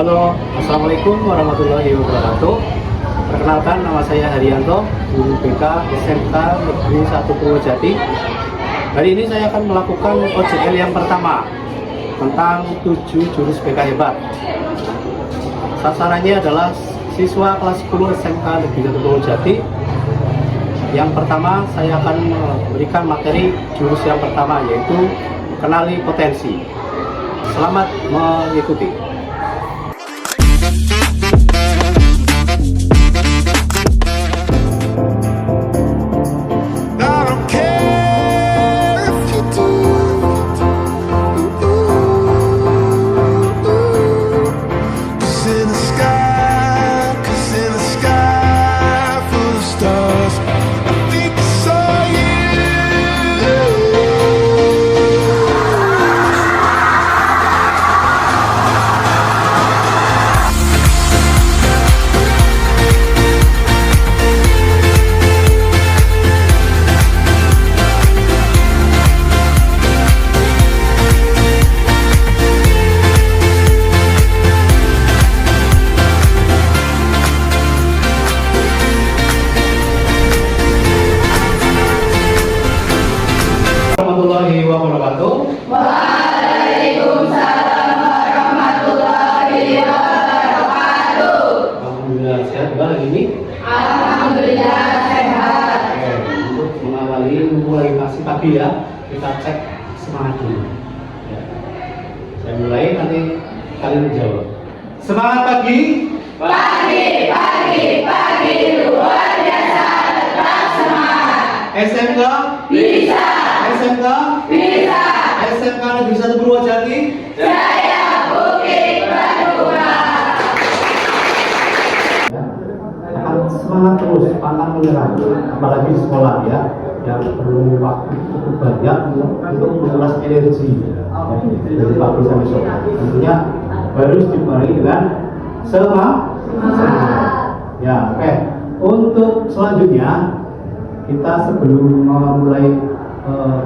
Halo, Assalamualaikum warahmatullahi wabarakatuh. Perkenalkan, nama saya Haryanto, guru BK SMK Negeri 1 Purwojati. Hari ini saya akan melakukan OJL yang pertama tentang 7 jurus BK hebat. Sasarannya adalah siswa kelas 10 SMK Negeri 1 Purwojati. Yang pertama, saya akan memberikan materi jurus yang pertama, yaitu kenali potensi. Selamat mengikuti. Warahmatullahi wabarakatuh. Waalaikumsalam warahmatullahi wabarakatuh. Alhamdulillah sehat hari ini. Alhamdulillah sehat. Oke, untuk mengawali mulai masih pagi ya, kita cek semangat dulu. Ya. Saya mulai, nanti kalian menjawab. Semangat pagi. Pagi luar biasa, tetap semangat. SMK Bisa, SMK bisa. SMK Negeri 1 Purwojati. Jaya Bukit Berdua. Ya, akan semangat terus, pantang menyerah, apalagi sekolah ya, yang perlu waktu cukup banyak untuk menguras energi ya, dari pagi sampai sore. Tentunya harus dibarengi dengan semangat. Ya, oke. Untuk selanjutnya, kita sebelum memulai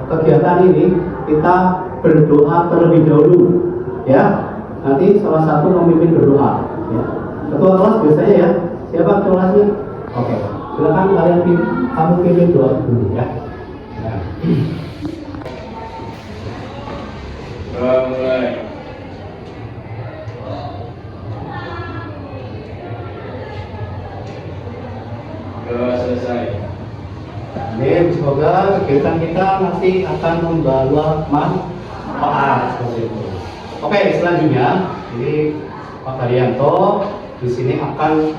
kegiatan ini, kita berdoa terlebih dahulu ya. Nanti salah satu memimpin berdoa ya. Ketua kelas biasanya ya. Siapa ketua kelasnya? Oke, silakan kalian kamu pimpin doa dulu ya. Mulai. Doa selesai. Amin. Semoga kegiatan kita nanti akan membawa manfaat seperti itu. Oke, selanjutnya ini Pak Haryanto di sini akan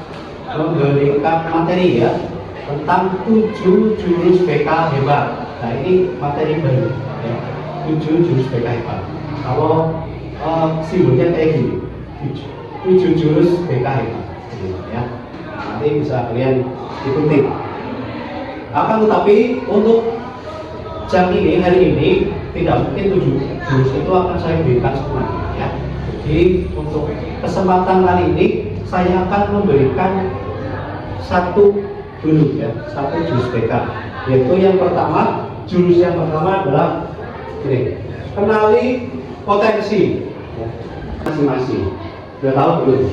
memberikan materi ya tentang 7 jurus BK hebat. Nah, ini materi baru ya. 7 jurus BK hebat. Kalau simbolnya kayak gini, 7 jurus BK hebat ya. Nanti bisa kalian ikuti. Akan tetapi untuk jam ini, hari ini tidak mungkin 7 jurus itu akan saya berikan semuanya ya. Jadi untuk kesempatan kali ini saya akan memberikan satu dulu ya, satu jurus BK, yaitu yang pertama, jurus yang pertama adalah ini, kenali potensi ya, masing-masing. Sudah tahu belum?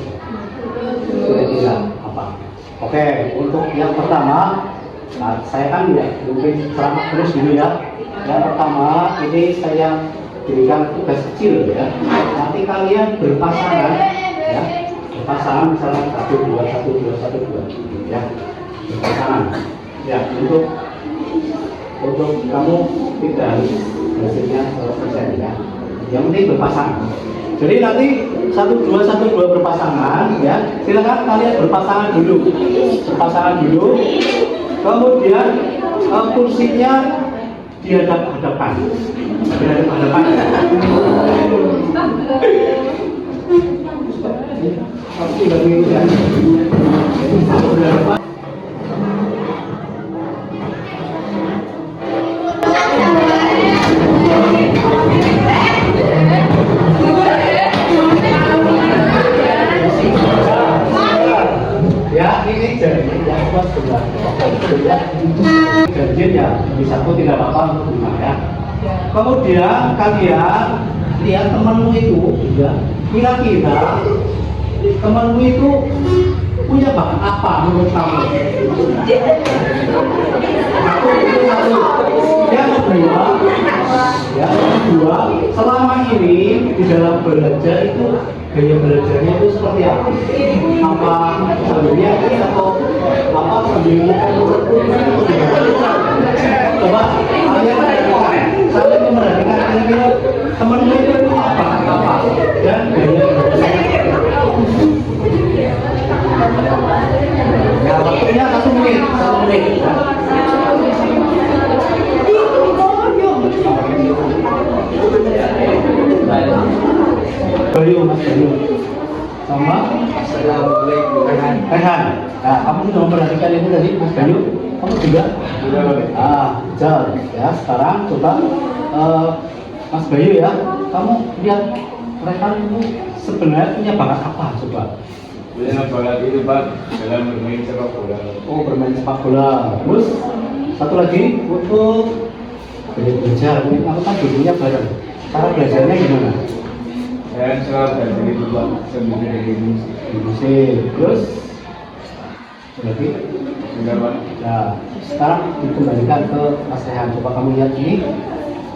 Sudah tidak apa? Oke, untuk yang pertama, nah, saya kan ya mungkin ceramah terus dulu ya. Yang pertama ini saya berikan tugas kecil ya. Nanti kalian berpasangan ya, berpasangan misalnya 1 2 1 2 1 2 ya, berpasangan ya. Untuk kamu tidak harus hasilnya 100% ya. Yang penting berpasangan. Jadi nanti 1 2 1 2 berpasangan ya. Silakan kalian berpasangan dulu. Berpasangan dulu. Kemudian kursinya dihadap-hadapan. Dihadap-hadapan. Pasti bagi ya. Ya, ini jadi yang kuat sebelah. Janjian ya, di satu tidak apa-apa untuk lima ya. Kemudian kalian lihat temanmu itu, ya, kira-kira temanmu itu punya bakat apa menurut kamu? Satu, yang kedua, selama ini di dalam belajar itu gaya belajarnya itu seperti apa? Apa sambilnya atau apa sambil coba kalian sambil memperhatikan kira-kira temanmu itu apa dan gaya belajarnya. Ya, waktunya 1 menit, 1 menit. Bayu, Mas Bayu. Sama? Assalamualaikum. Rehan. Nah, kamu sudah memperhatikan itu tadi, Mas Bayu? Kamu juga? Jal. Ya, sekarang coba Mas Bayu ya. Kamu lihat Rehan itu sebenarnya punya bakat apa? Coba. Punya bakat itu Pak dalam bermain sepak bola. Oh, bermain sepak bola. Terus satu lagi untuk belajar. Aku kan dulunya bareng. Cara belajarnya gimana? Dan selalu dari itu Pak sambil dari Musik. Terus lagi. sudah Pak. Nah, sekarang dikembalikan ke Mas Rehan. Coba kamu lihat ini.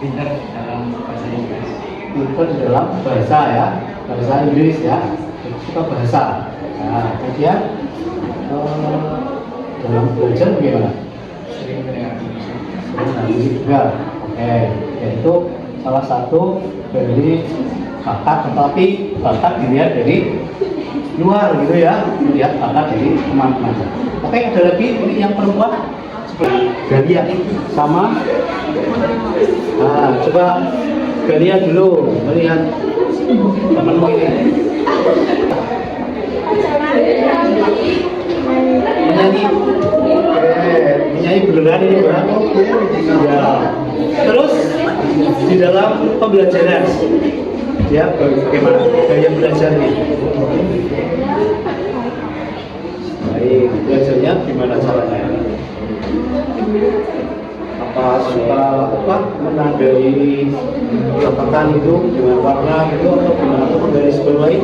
Pintar dalam bahasa Inggris. Pintar di dalam bahasa ya, bahasa Inggris ya. Suka bahasa. Nah, kemudian dalam belajar bagaimana? Sering mendengar musik. Musik juga. Oke, yaitu salah satu dari bakat, tetapi bakat dilihat dari luar gitu ya, melihat bakat dari teman-teman. Oke, ada lagi ini yang perempuan seperti Galia sama. Nah, coba Galia dulu melihat temanmu ini. Menyanyi beneran ini Mbak. Ya. Terus di dalam pembelajaran ya bagaimana gaya belajarnya? Baik, belajarnya gimana caranya? Apa suka menandai catatan itu dengan warna gitu atau gimana, atau menggaris bawahi?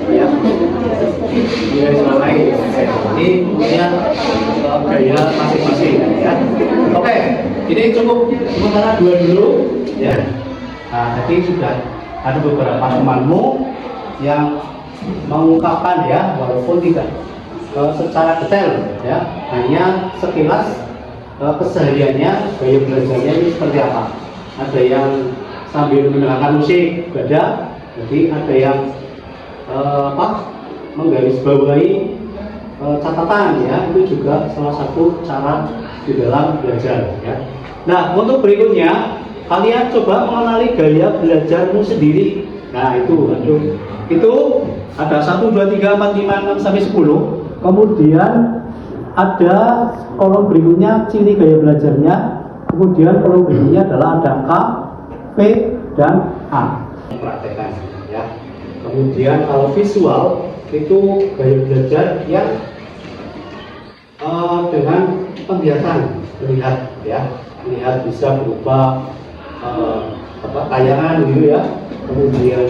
Ya, menggaris bawahi. Ini punya gaya masing-masing ya. Oke, ini cukup sementara 2 dulu ya. Nah, tadi sudah ada beberapa temanmu yang mengungkapkan ya, walaupun tidak secara detail ya, hanya sekilas kesehariannya, gaya belajarnya ini seperti apa. Ada yang sambil mendengarkan musik, ada, jadi ada yang menggarisbawahi catatan ya, itu juga salah satu cara di dalam belajar ya. Nah, untuk berikutnya kalian coba mengenali gaya belajarmu sendiri. Nah, itu ada 1, 2, 3, 4, 5, 6 sampai 10. Kemudian ada kolom berikutnya ciri gaya belajarnya. Kemudian kolom berikutnya adalah ada K, P, dan A. Praktekkan ya. Kemudian kalau visual itu gaya belajar yang dengan penglihatan, melihat ya, melihat bisa berupa tayangan gitu ya, kemudian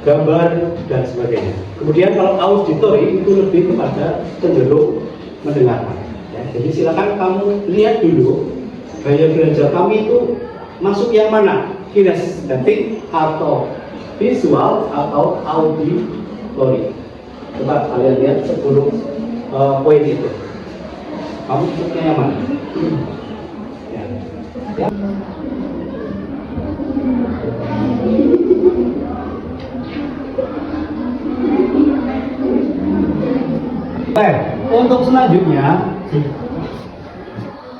gambar dan sebagainya. Kemudian kalau auditori itu lebih kepada cenderung mendengarkan ya. Jadi silakan kamu lihat dulu gaya belajar kami itu masuk yang mana, kinestetik atau visual atau auditori. Coba kalian lihat 10 poin itu, kamu masuknya yang mana ya. Ya. Untuk selanjutnya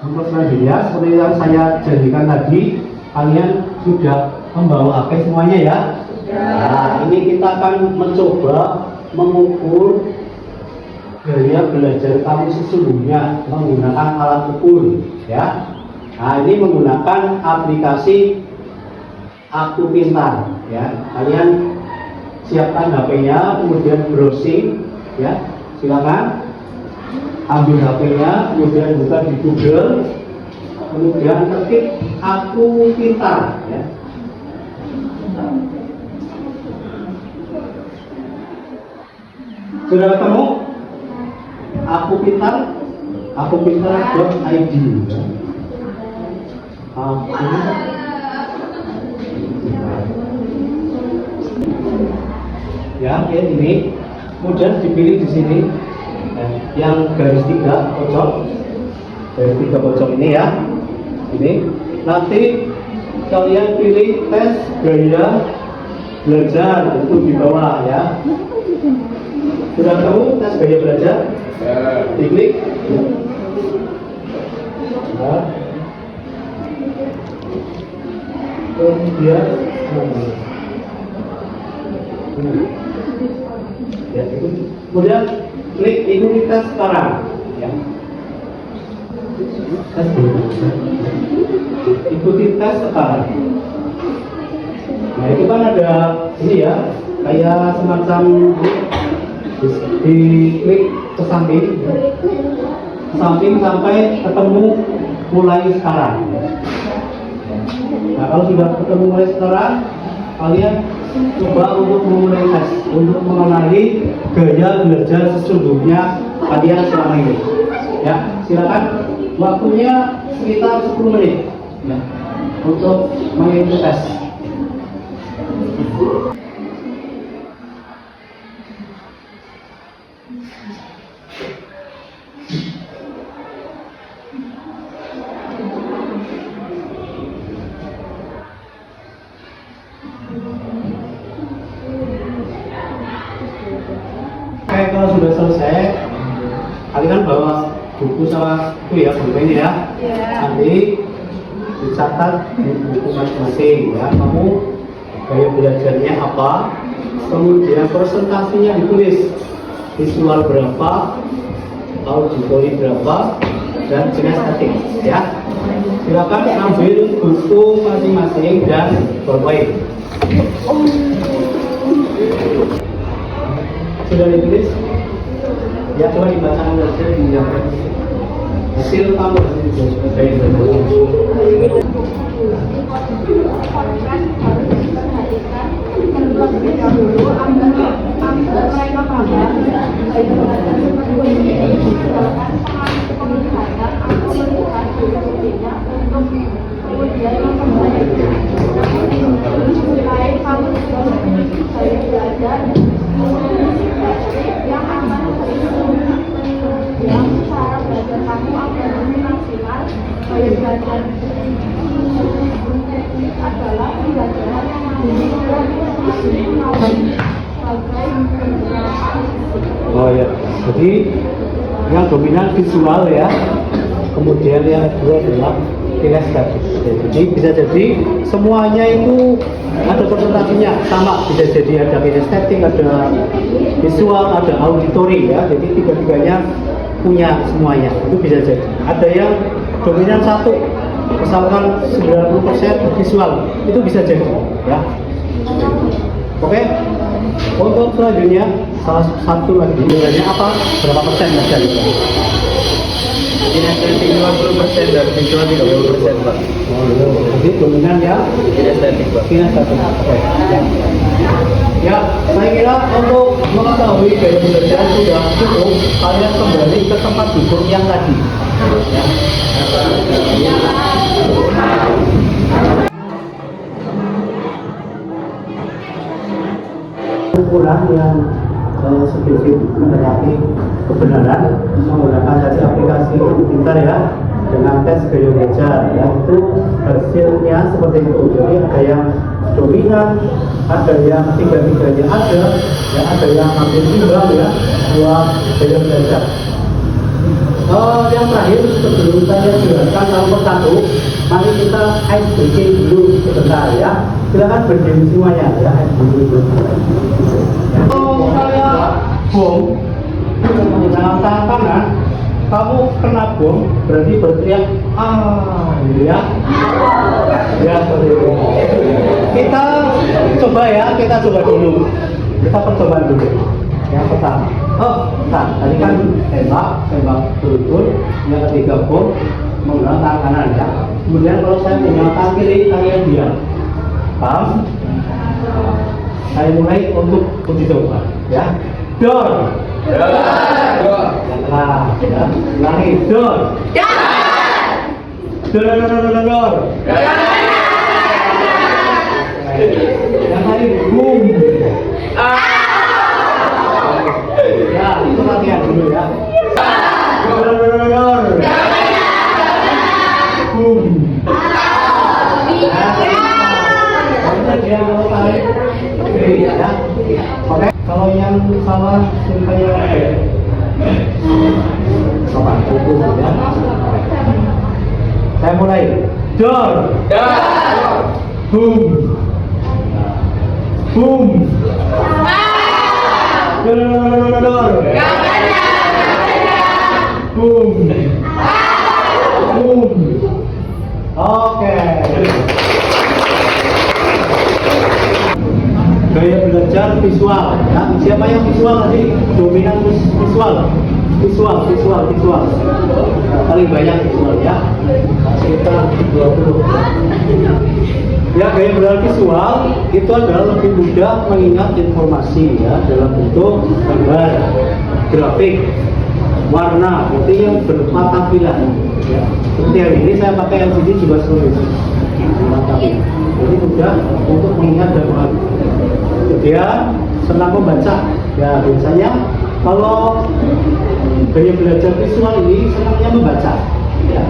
seperti yang saya janjikan tadi, kalian sudah membawa HP semuanya ya. Nah, ini kita akan mencoba mengukur gaya belajar kamu sesungguhnya menggunakan alat ukur ya. Nah, ini menggunakan aplikasi Aku Pintar ya. Kalian siapkan HP-nya, kemudian browsing ya. Silakan ambil HP-nya, kemudian buka di Google, kemudian ketik Aku Pintar ya. Sudah ketemu? Akupintar.id. Ya, oke, ini kemudian dipilih di sini yang garis 3 pojok ini ya. Ini nanti kalian pilih tes gaya belajar itu di bawah ya. Sudah tahu tes gaya belajar? Diklik. Nah. Kemudian ya, kemudian klik ikuti tes sekarang ya. Ikuti tes sekarang. Nah itu kan ada ini ya, kayak semacam di klik ke samping sampai ketemu mulai sekarang. Nah kalau sudah ketemu mulai sekarang, kalian coba untuk memulai tes untuk mengenali gaya belajar sesungguhnya kalian selama ini. Ya, silakan. Waktunya sekitar 10 menit ya, untuk mengikuti tes. Oke, kalau sudah selesai, kalian bawa buku sama buku ya, buku ini ya. Nanti dicatat di buku masing-masing ya. Kamu gaya belajarnya apa, kemudian presentasinya ditulis, visual berapa, auditori berapa, dan kinestetik ya. Silakan ambil buku masing-masing dan bermain. Sudah ditulis? Ya, coba dibacakan saja di hasil kamu Oh ya, jadi yang dominan visual ya, kemudian yang kedua adalah kinestetik. Jadi bisa jadi semuanya itu ada presentasinya sama, bisa jadi ada kinestetik, ada visual, ada auditori ya. Jadi tiga-tiganya punya semuanya, itu bisa jadi. Ada yang dominan satu, misalkan 90% visual, itu bisa jadi ya. Oke. Untuk selanjutnya, salah satu lagi nilainya apa? Berapa persen saja? Kinestetik 50% dan visual 30%, Pak. Jadi dominan ya? Kinestetik, Pak. Kinestetik. Oke. Ya, saya kira untuk mengetahui gaya belajar sudah cukup. Kalian kembali ke tempat duduk yang tadi. Ya. Ukuran yang sedikit mendekati kebenaran menggunakan tadi aplikasi pintar ya, dengan tes gaya belajar ya, itu hasilnya seperti itu. Jadi ada yang dominan, ada yang tiga-tiganya ada, ya ada yang hampir imbang ya, dua gaya belajar. Yang terakhir sebelum saya jelaskan satu persatu, mari kita ice breaking dulu sebentar ya. Silakan berdiri semuanya ya, ice breaking dulu. Saya bom dengan tangan kanan, kamu kena bom berarti berteriak gitu ya. Ya seperti itu. Kita coba ya, kita coba dulu. Kita percobaan dulu. Yang pertama, tadi kan tembak betul. Yang ketiga bom menggunakan tangan kanan ya. Kemudian kalau saya menggunakan tangan kiri, kalian diam. Paham? Saya mulai untuk uji coba ya. Door. Dor. Yang keras ya. Ulangi. Dor. Dor. Dor. Yang tadi boom. Ya, itu latihan dulu ya. Dor. Boom. Dia mau tarik ya. Oke, kalau yang salah supaya sopan itu ya. Saya mulai. Dor. Boom. Boom. Dor. Boom. Boom. Oke. Gaya belajar visual ya. Siapa yang visual tadi? Dominan visual. Paling banyak visual ya. Sekitar 20. Ya, gaya belajar visual itu adalah lebih mudah mengingat informasi ya dalam bentuk gambar, grafik, warna, berarti yang berupa tampilan ya. Seperti hari ini saya pakai LCD juga sulit. Jadi mudah untuk mengingat dan menghafal. Kemudian senang membaca. Ya biasanya kalau gaya belajar visual ini senangnya membaca. Ya,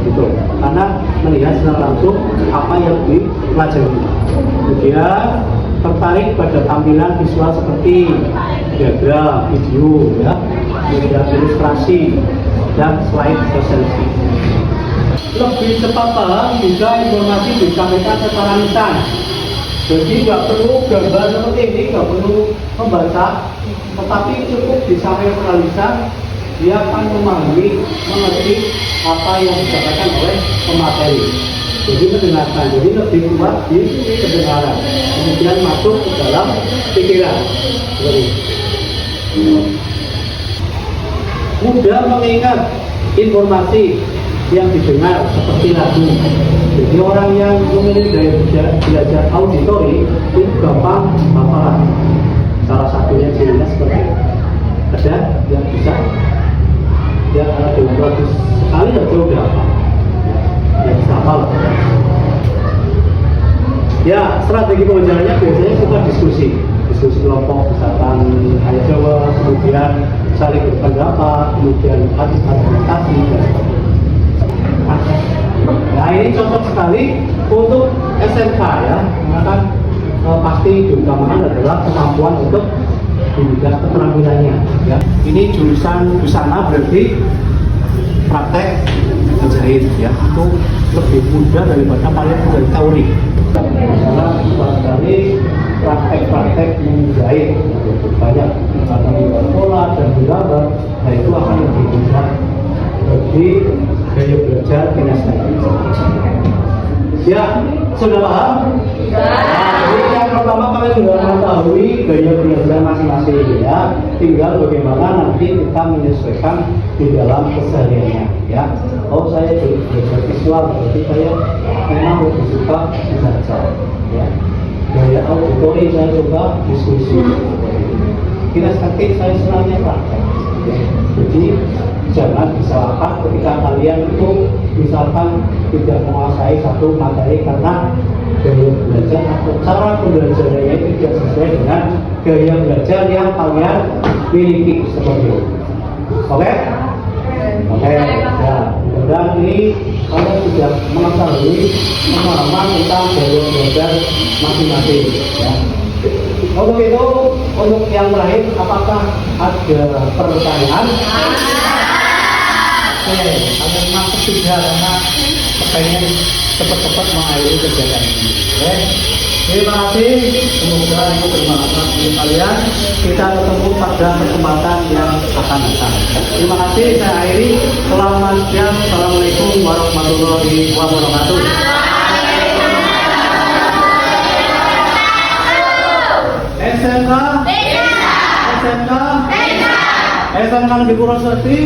gitu. Karena melihat secara langsung apa yang dipelajari. Kemudian tertarik pada tampilan visual seperti diagram, video, ya, kemudian ilustrasi dan slide presentasi. Lebih cepat paham jika informasi disampaikan secara lisan. Jadi nggak perlu gambar seperti ini, nggak perlu membaca, tetapi cukup disampaikan secara lisan, dia akan memahami, mengerti apa yang disampaikan oleh pemateri. Jadi mendengarkan, jadi lebih kuat di pendengaran, kemudian masuk ke dalam pikiran. Seperti mudah mengingat informasi yang didengar seperti lagu. Jadi orang yang memiliki gaya belajar auditori itu gampang hafalan. Salah satunya cirinya seperti itu. Ada yang bisa ya dengan bagus sekali aja udah apa yang bisa hafal. Ya, strategi pengajarannya biasanya kita diskusi kelompok, misalkan hanya Jawa, kemudian saling berpendapat, kemudian argumentasi dan sebagainya. Nah, ini cocok sekali untuk SMK ya, karena kan pasti diutamakan adalah kemampuan untuk bidang keterampilannya ya. Ini jurusan busana berarti praktek menjahit ya, itu lebih mudah daripada kalian menjadi teori. Karena barangkali praktek menjahit banyak karena pola dan gambar, nah itu akan lebih mudah bagi gaya belajar kinestetik. Ya, sudah paham? Jadi yang pertama kalian sudah mengetahui gaya belajar masing-masing ya. Tinggal bagaimana nanti kita menyesuaikan di dalam kesehariannya ya. Oh, saya belajar visual, berarti saya memang lebih suka membaca ya. Gaya auditori saya suka diskusi. Kinestetik saya senangnya praktek. Ya. Jadi jangan disalahkan ketika kalian itu misalkan tidak menguasai satu materi karena gaya belajar atau cara pembelajarannya tidak sesuai dengan gaya belajar yang kalian miliki seperti itu. Oke? Ya, dan ini kalian sudah mengetahui pemahaman tentang gaya belajar masing-masing. Ya. Untuk itu, untuk yang terakhir, apakah ada pertanyaan? Oke, kalian masuk sudah karena pengen cepat-cepat mengakhiri kegiatan ini. Oke, terima kasih. Semoga itu bermanfaat bagi kalian. Kita ketemu pada kesempatan yang akan datang. Terima kasih. Saya akhiri. Selamat siang. Assalamualaikum warahmatullahi wabarakatuh. SMK SMK Negeri Purwosari.